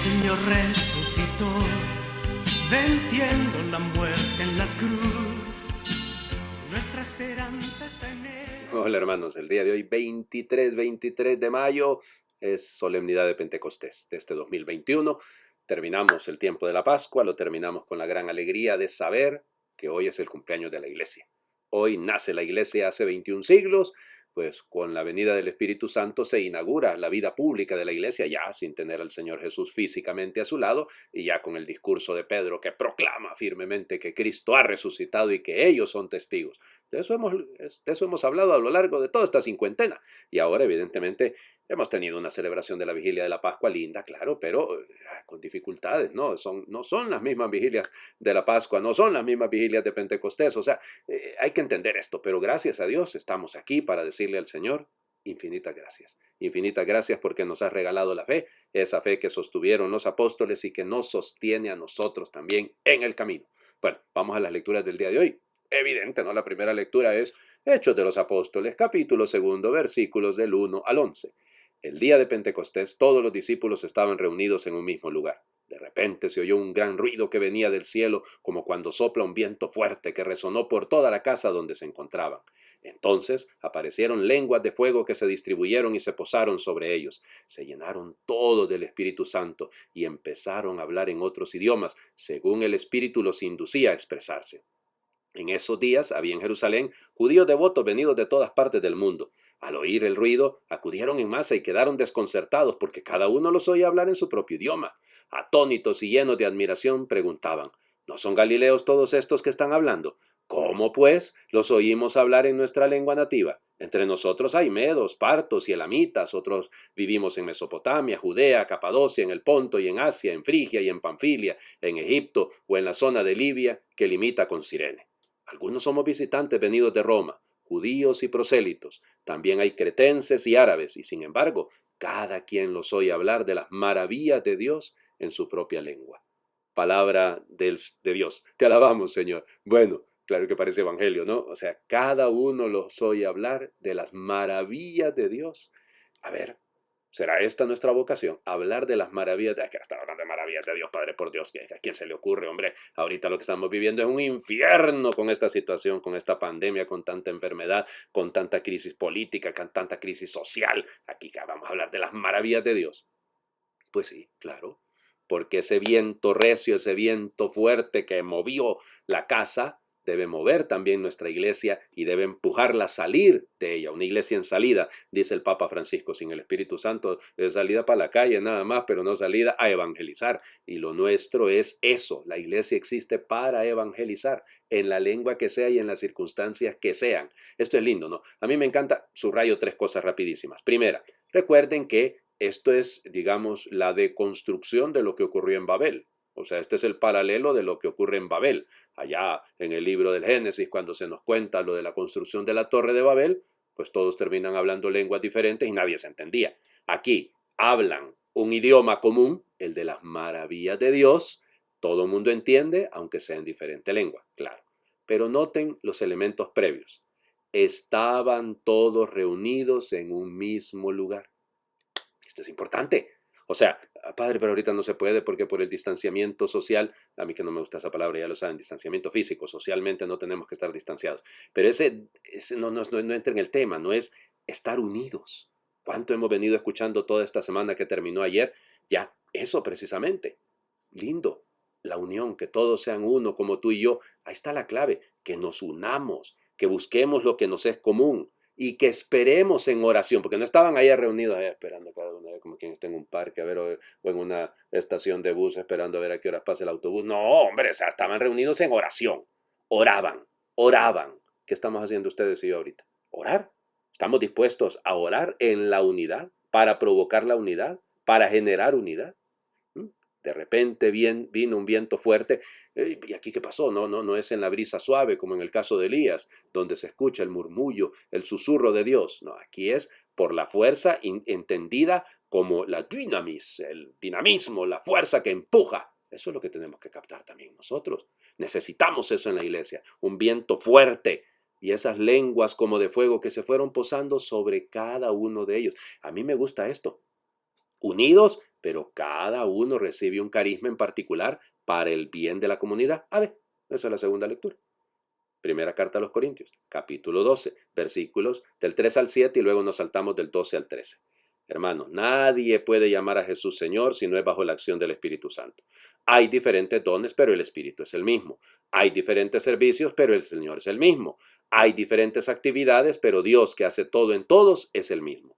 Señor resucitó, venciendo la muerte en la cruz. Nuestra esperanza está en él. Hola hermanos, el día de hoy 23 de mayo es solemnidad de Pentecostés de este 2021. Terminamos el tiempo de la Pascua, lo terminamos con la gran alegría de saber que hoy es el cumpleaños de la iglesia. Hoy nace la iglesia hace 21 siglos, pues con la venida del Espíritu Santo se inaugura la vida pública de la iglesia, ya sin tener al Señor Jesús físicamente a su lado, y ya con el discurso de Pedro que proclama firmemente que Cristo ha resucitado y que ellos son testigos. De eso hemos hablado a lo largo de toda esta cincuentena, y ahora evidentemente hemos tenido una celebración de la vigilia de la Pascua linda, claro, pero con dificultades, ¿no? No son las mismas vigilias de la Pascua, no son las mismas vigilias de Pentecostés, o sea, hay que entender esto, pero gracias a Dios estamos aquí para decirle al Señor, infinitas gracias porque nos has regalado la fe, esa fe que sostuvieron los apóstoles y que nos sostiene a nosotros también en el camino. Bueno, vamos a las lecturas del día de hoy. Evidente, ¿no? La primera lectura es Hechos de los Apóstoles, capítulo 2, versículos del 1 al 11. El día de Pentecostés, todos los discípulos estaban reunidos en un mismo lugar. De repente se oyó un gran ruido que venía del cielo, como cuando sopla un viento fuerte que resonó por toda la casa donde se encontraban. Entonces aparecieron lenguas de fuego que se distribuyeron y se posaron sobre ellos. Se llenaron todos del Espíritu Santo y empezaron a hablar en otros idiomas, según el Espíritu los inducía a expresarse. En esos días había en Jerusalén judíos devotos venidos de todas partes del mundo. Al oír el ruido, acudieron en masa y quedaron desconcertados porque cada uno los oía hablar en su propio idioma. Atónitos y llenos de admiración, preguntaban, ¿no son galileos todos estos que están hablando? ¿Cómo, pues, los oímos hablar en nuestra lengua nativa? Entre nosotros hay medos, partos y elamitas, otros vivimos en Mesopotamia, Judea, Capadocia, en el Ponto y en Asia, en Frigia y en Panfilia, en Egipto o en la zona de Libia que limita con Cirene. Algunos somos visitantes venidos de Roma, judíos y prosélitos. También hay cretenses y árabes, y sin embargo, cada quien los oye hablar de las maravillas de Dios en su propia lengua. Palabra de Dios. Te alabamos, Señor. Bueno, claro que parece evangelio, ¿no? O sea, cada uno los oye hablar de las maravillas de Dios. A ver, ¿será esta nuestra vocación? Hablar de las maravillas, que hasta hablando de maravillas de Dios, Padre, por Dios, ¿a quién se le ocurre, hombre? Ahorita lo que estamos viviendo es un infierno con esta situación, con esta pandemia, con tanta enfermedad, con tanta crisis política, con tanta crisis social. Aquí vamos a hablar de las maravillas de Dios. Pues sí, claro, porque ese viento recio, ese viento fuerte que movió la casa, debe mover también nuestra iglesia y debe empujarla a salir de ella. Una iglesia en salida, dice el Papa Francisco, sin el Espíritu Santo, es salida para la calle nada más, pero no salida a evangelizar. Y lo nuestro es eso, la iglesia existe para evangelizar, en la lengua que sea y en las circunstancias que sean. Esto es lindo, ¿no? A mí me encanta, subrayo 3 cosas rapidísimas. Primera, recuerden que esto es, digamos, la deconstrucción de lo que ocurrió en Babel. O sea, este es el paralelo de lo que ocurre en Babel. Allá en el libro del Génesis, cuando se nos cuenta lo de la construcción de la Torre de Babel, pues todos terminan hablando lenguas diferentes y nadie se entendía. Aquí hablan un idioma común, el de las maravillas de Dios. Todo el mundo entiende, aunque sea en diferente lengua, claro. Pero noten los elementos previos. Estaban todos reunidos en un mismo lugar. Esto es importante. O sea, padre, pero ahorita no se puede porque por el distanciamiento social, a mí que no me gusta esa palabra, ya lo saben, distanciamiento físico, socialmente no tenemos que estar distanciados. Pero ese no entra en el tema, no es estar unidos. ¿Cuánto hemos venido escuchando toda esta semana que terminó ayer? Ya, eso precisamente. Lindo. La unión, que todos sean uno como tú y yo. Ahí está la clave, que nos unamos, que busquemos lo que nos es común y que esperemos en oración, porque no estaban allá reunidos allá esperando cada uno, como quien está en un parque, a ver, o en una estación de bus esperando a ver a qué horas pasa el autobús. No, hombre, o sea, estaban reunidos en oración, oraban. ¿Qué estamos haciendo ustedes y yo ahorita? Orar. ¿Estamos dispuestos a orar en la unidad, para provocar la unidad, para generar unidad? De repente vino un viento fuerte. ¿Y aquí qué pasó? No es en la brisa suave como en el caso de Elías, donde se escucha el murmullo, el susurro de Dios. No, aquí es por la fuerza entendida como la dynamis, el dinamismo, la fuerza que empuja. Eso es lo que tenemos que captar también nosotros. Necesitamos eso en la iglesia, un viento fuerte y esas lenguas como de fuego que se fueron posando sobre cada uno de ellos. A mí me gusta esto. Unidos pero cada uno recibe un carisma en particular para el bien de la comunidad. A ver, esa es la segunda lectura. Primera carta a los Corintios, capítulo 12, versículos del 3 al 7 y luego nos saltamos del 12 al 13. Hermanos, nadie puede llamar a Jesús Señor si no es bajo la acción del Espíritu Santo. Hay diferentes dones, pero el Espíritu es el mismo. Hay diferentes servicios, pero el Señor es el mismo. Hay diferentes actividades, pero Dios que hace todo en todos es el mismo.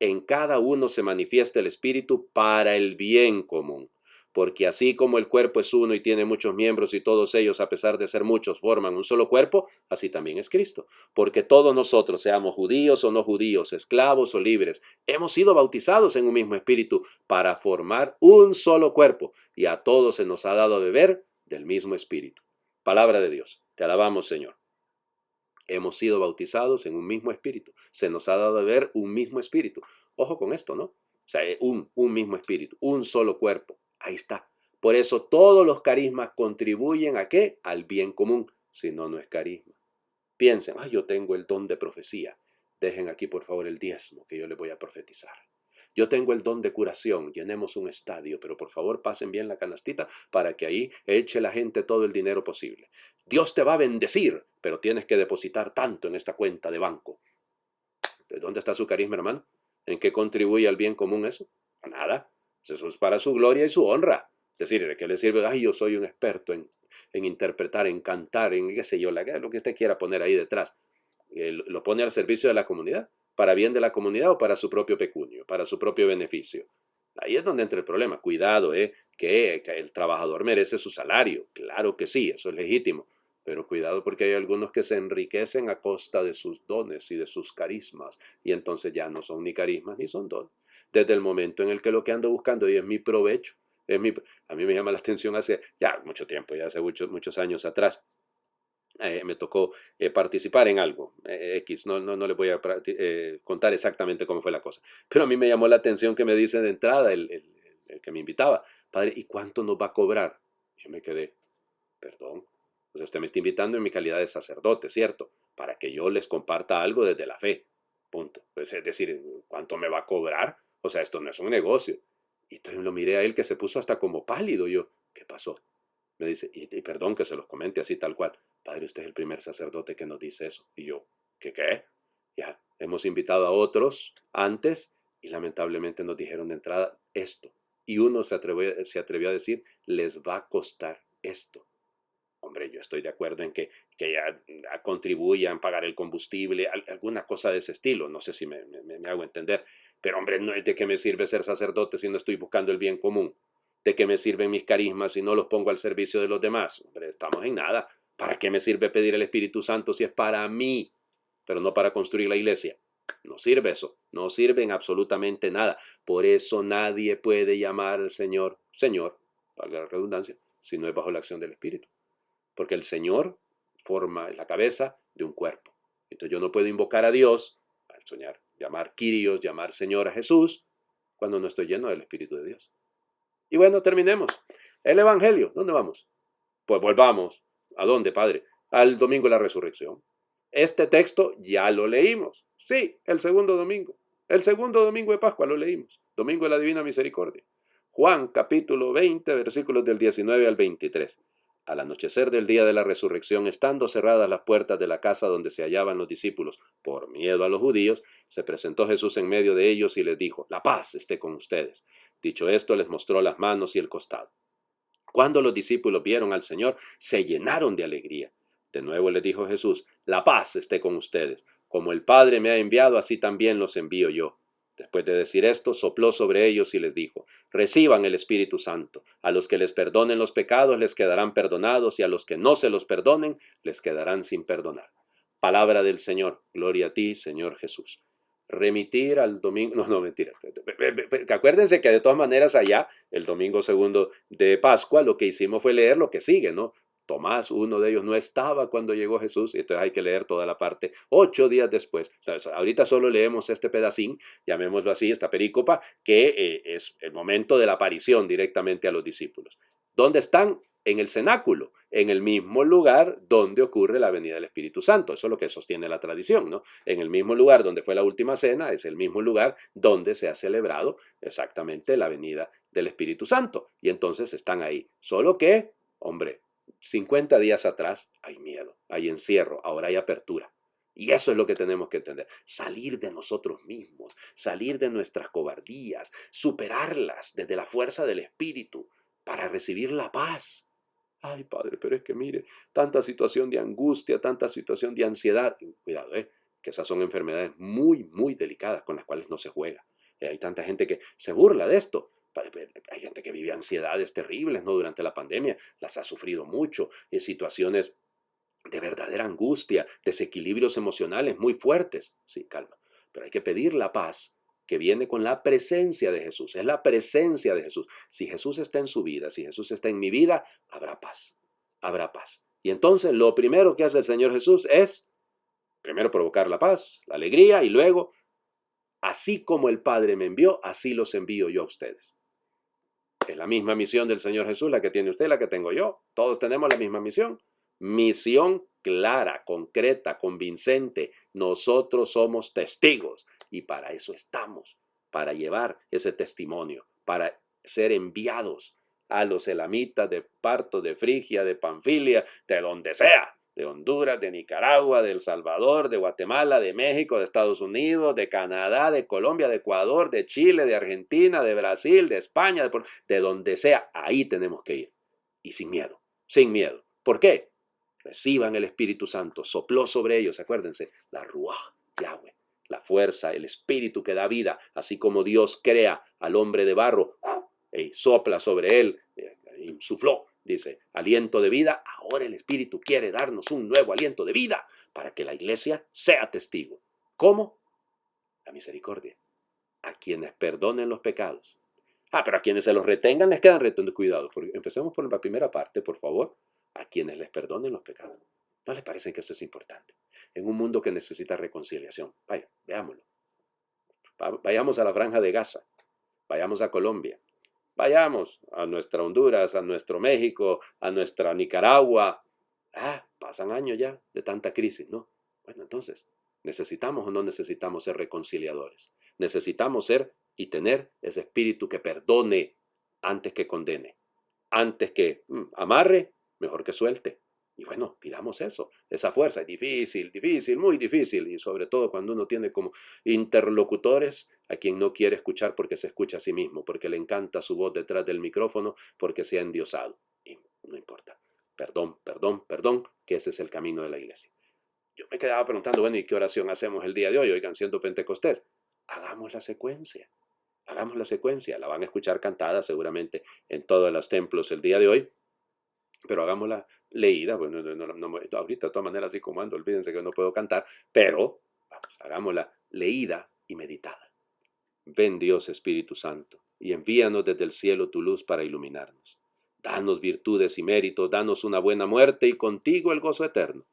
En cada uno se manifiesta el Espíritu para el bien común. Porque así como el cuerpo es uno y tiene muchos miembros y todos ellos, a pesar de ser muchos, forman un solo cuerpo, así también es Cristo. Porque todos nosotros, seamos judíos o no judíos, esclavos o libres, hemos sido bautizados en un mismo espíritu para formar un solo cuerpo, y a todos se nos ha dado a beber del mismo espíritu. Palabra de Dios. Te alabamos, Señor. Hemos sido bautizados en un mismo espíritu. Se nos ha dado a beber un mismo espíritu. Ojo con esto, ¿no? O sea, un mismo espíritu, un solo cuerpo. Ahí está. Por eso todos los carismas contribuyen ¿a qué? Al bien común. Si no, no es carisma. Piensen, yo tengo el don de profecía. Dejen aquí, por favor, el diezmo que yo les voy a profetizar. Yo tengo el don de curación. Llenemos un estadio, pero por favor pasen bien la canastita para que ahí eche la gente todo el dinero posible. Dios te va a bendecir, pero tienes que depositar tanto en esta cuenta de banco. ¿De dónde está su carisma, hermano? ¿En qué contribuye al bien común eso? Nada. Eso es para su gloria y su honra. Es decir, ¿de qué le sirve? Yo soy un experto en interpretar, en cantar, en qué sé yo, lo que usted quiera poner ahí detrás. Lo pone al servicio de la comunidad, para bien de la comunidad o para su propio pecunio, para su propio beneficio. Ahí es donde entra el problema. Cuidado, que el trabajador merece su salario. Claro que sí, eso es legítimo. Pero cuidado porque hay algunos que se enriquecen a costa de sus dones y de sus carismas. Y entonces ya no son ni carismas ni son dones. Desde el momento en el que lo que ando buscando y es mi provecho, a mí me llama la atención hace ya mucho tiempo, ya hace muchos años atrás, me tocó participar en algo, X, no le voy a contar exactamente cómo fue la cosa, pero a mí me llamó la atención que me dice de entrada el que me invitaba, padre, ¿y cuánto nos va a cobrar? Yo me quedé, perdón, o sea, usted me está invitando en mi calidad de sacerdote, ¿cierto? Para que yo les comparta algo desde la fe, punto. Pues, es decir, ¿cuánto me va a cobrar? O sea, esto no es un negocio. Y entonces lo miré a él que se puso hasta como pálido. Yo, ¿qué pasó? Me dice, y perdón que se los comente así tal cual. Padre, usted es el primer sacerdote que nos dice eso. Y yo, ¿qué? Ya, hemos invitado a otros antes y lamentablemente nos dijeron de entrada esto. Y uno se atrevió a decir, les va a costar esto. Hombre, yo estoy de acuerdo en que ya contribuyan a pagar el combustible, alguna cosa de ese estilo. No sé si me hago entender. Pero, hombre, no es de qué me sirve ser sacerdote si no estoy buscando el bien común. ¿De qué me sirven mis carismas si no los pongo al servicio de los demás? Hombre, estamos en nada. ¿Para qué me sirve pedir el Espíritu Santo si es para mí, pero no para construir la iglesia? No sirve eso. No sirve en absolutamente nada. Por eso nadie puede llamar al Señor, valga la redundancia, si no es bajo la acción del Espíritu. Porque el Señor forma la cabeza de un cuerpo. Entonces yo no puedo invocar a Dios, al soñar, llamar Kyrios, llamar Señor a Jesús, cuando no estoy lleno del Espíritu de Dios. Y bueno, terminemos. El Evangelio, ¿dónde vamos? Pues volvamos. ¿A dónde, Padre? Al domingo de la resurrección. Este texto ya lo leímos. Sí, el segundo domingo. El segundo domingo de Pascua lo leímos. Domingo de la Divina Misericordia. Juan capítulo 20, versículos del 19 al 23. Al anochecer del día de la resurrección, estando cerradas las puertas de la casa donde se hallaban los discípulos, por miedo a los judíos, se presentó Jesús en medio de ellos y les dijo, la paz esté con ustedes. Dicho esto, les mostró las manos y el costado. Cuando los discípulos vieron al Señor, se llenaron de alegría. De nuevo les dijo Jesús, la paz esté con ustedes. Como el Padre me ha enviado, así también los envío yo. Después de decir esto, sopló sobre ellos y les dijo, reciban el Espíritu Santo. A los que les perdonen los pecados les quedarán perdonados y a los que no se los perdonen les quedarán sin perdonar. Palabra del Señor. Gloria a ti, Señor Jesús. Remitir al domingo, no, mentira. Acuérdense que de todas maneras allá, el domingo segundo de Pascua, lo que hicimos fue leer lo que sigue, ¿no? Tomás, uno de ellos, no estaba cuando llegó Jesús, y entonces hay que leer toda la parte 8 días después. O sea, ahorita solo leemos este pedacín, llamémoslo así, esta perícopa, que es el momento de la aparición directamente a los discípulos. ¿Dónde están? En el cenáculo. en el mismo lugar donde ocurre la venida del Espíritu Santo. Eso es lo que sostiene la tradición, ¿no? En el mismo lugar donde fue la última cena, es el mismo lugar donde se ha celebrado exactamente la venida del Espíritu Santo. Y entonces están ahí. Solo que, hombre, 50 días atrás hay miedo, hay encierro, ahora hay apertura. Y eso es lo que tenemos que entender. Salir de nosotros mismos, salir de nuestras cobardías, superarlas desde la fuerza del Espíritu para recibir la paz. Ay, Padre, pero es que mire, tanta situación de angustia, tanta situación de ansiedad. Cuidado, que esas son enfermedades muy, muy delicadas con las cuales no se juega. Hay tanta gente que se burla de esto. Hay gente que vive ansiedades terribles, ¿no? Durante la pandemia, las ha sufrido mucho, en situaciones de verdadera angustia, desequilibrios emocionales muy fuertes. Sí, calma. Pero hay que pedir la paz que viene con la presencia de Jesús. Es la presencia de Jesús. Si Jesús está en su vida, si Jesús está en mi vida, habrá paz. Habrá paz. Y entonces lo primero que hace el Señor Jesús es, primero provocar la paz, la alegría, y luego, así como el Padre me envió, así los envío yo a ustedes. Es la misma misión del Señor Jesús, la que tiene usted, la que tengo yo. Todos tenemos la misma misión. Misión clara, concreta, convincente. Nosotros somos testigos y para eso estamos, para llevar ese testimonio, para ser enviados a los elamitas de Parto, de Frigia, de Panfilia, de donde sea, de Honduras, de Nicaragua, de El Salvador, de Guatemala, de México, de Estados Unidos, de Canadá, de Colombia, de Ecuador, de Chile, de Argentina, de Brasil, de España, de donde sea, ahí tenemos que ir. Y sin miedo, sin miedo. ¿Por qué? Reciban el Espíritu Santo, sopló sobre ellos, acuérdense, la Ruaj, Yahweh, la fuerza, el Espíritu que da vida, así como Dios crea al hombre de barro, y sopla sobre él, insufló, dice, aliento de vida. Ahora el Espíritu quiere darnos un nuevo aliento de vida para que la iglesia sea testigo. ¿Cómo? La misericordia. A quienes perdonen los pecados. Pero a quienes se los retengan les quedan retenidos. Cuidado, porque empecemos por la primera parte, por favor. A quienes les perdonen los pecados. ¿No les parece que esto es importante? En un mundo que necesita reconciliación. Vaya, veámoslo. Vayamos a la Franja de Gaza. Vayamos a Colombia. Vayamos a nuestra Honduras, a nuestro México, a nuestra Nicaragua. Pasan años ya de tanta crisis, ¿no? Bueno, entonces, ¿necesitamos o no necesitamos ser reconciliadores? Necesitamos ser y tener ese espíritu que perdone antes que condene. Antes que amarre, mejor que suelte. Y bueno, pidamos eso, esa fuerza. Es difícil, difícil, muy difícil. Y sobre todo cuando uno tiene como interlocutores a quien no quiere escuchar porque se escucha a sí mismo, porque le encanta su voz detrás del micrófono, porque se ha endiosado. Y no importa. Perdón, perdón, perdón, que ese es el camino de la iglesia. Yo me quedaba preguntando, bueno, ¿y qué oración hacemos el día de hoy? Oigan, siendo Pentecostés, hagamos la secuencia. Hagamos la secuencia. La van a escuchar cantada seguramente en todos los templos el día de hoy. Pero hagámosla leída, bueno, ahorita de todas maneras así como ando, olvídense que no puedo cantar, pero vamos, hagámosla leída y meditada. Ven Dios Espíritu Santo y envíanos desde el cielo tu luz para iluminarnos. Danos virtudes y méritos, danos una buena muerte y contigo el gozo eterno.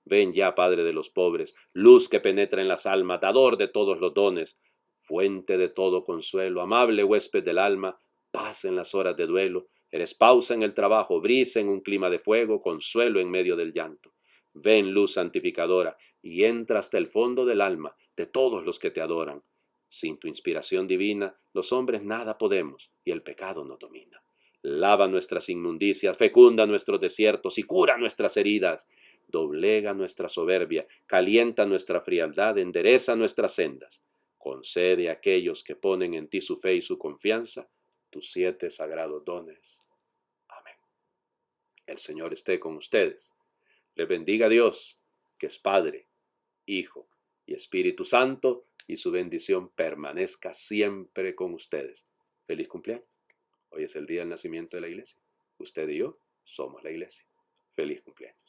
Ven ya, Padre de los pobres, luz que penetra en las almas, dador de todos los dones, fuente de todo consuelo, amable huésped del alma, paz en las horas de duelo. Eres pausa en el trabajo, brisa en un clima de fuego, consuelo en medio del llanto. Ven, luz santificadora, y entra hasta el fondo del alma de todos los que te adoran. Sin tu inspiración divina, los hombres nada podemos, y el pecado nos domina. Lava nuestras inmundicias, fecunda nuestros desiertos y cura nuestras heridas. Doblega nuestra soberbia, calienta nuestra frialdad, endereza nuestras sendas. Concede a aquellos que ponen en ti su fe y su confianza tus 7 sagrados dones. Amén. El Señor esté con ustedes. Les bendiga Dios, que es Padre, Hijo y Espíritu Santo, y su bendición permanezca siempre con ustedes. Feliz cumpleaños. Hoy es el día del nacimiento de la iglesia. Usted y yo somos la iglesia. Feliz cumpleaños.